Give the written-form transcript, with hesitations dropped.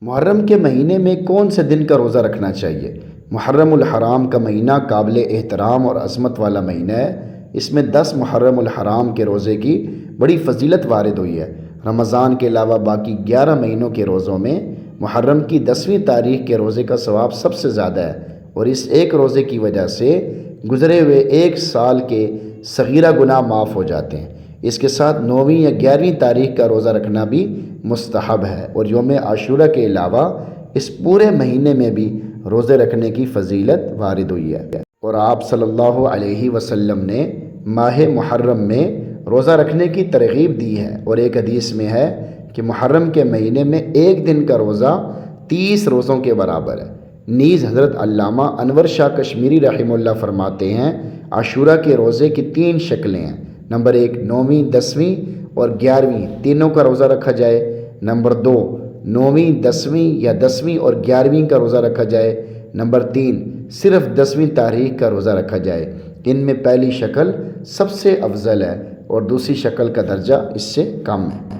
محرم کے مہینے میں کون سے دن کا روزہ رکھنا چاہیے؟ محرم الحرام کا مہینہ قابل احترام اور عظمت والا مہینہ ہے۔ اس میں 10 محرم الحرام کے روزے کی بڑی فضیلت وارد ہوئی ہے۔ رمضان کے علاوہ باقی 11 مہینوں کے روزوں میں محرم کی 10ویں تاریخ کے روزے کا ثواب سب سے زیادہ ہے، اور اس ایک روزے کی وجہ سے گزرے ہوئے ایک سال کے صغیرہ گناہ معاف ہو جاتے ہیں۔ اس کے ساتھ 9ویں یا 11ویں تاریخ کا روزہ رکھنا بھی مستحب ہے، اور یوم عاشورہ کے علاوہ اس پورے مہینے میں بھی روزے رکھنے کی فضیلت وارد ہوئی ہے۔ اور آپ صلی اللہ علیہ وسلم نے ماہ محرم میں روزہ رکھنے کی ترغیب دی ہے، اور ایک حدیث میں ہے کہ محرم کے مہینے میں ایک دن کا روزہ 30 روزوں کے برابر ہے۔ نیز حضرت علامہ انور شاہ کشمیری رحمہ اللہ فرماتے ہیں عاشورہ کے روزے کی 3 شکلیں ہیں۔ نمبر 1 9ویں 10ویں اور 11ویں تینوں کا روزہ رکھا جائے۔ نمبر 2 9ویں 10ویں یا 10ویں اور 11ویں کا روزہ رکھا جائے۔ نمبر 3 صرف 10ویں تاریخ کا روزہ رکھا جائے۔ ان میں پہلی شکل سب سے افضل ہے اور دوسری شکل کا درجہ اس سے کم ہے۔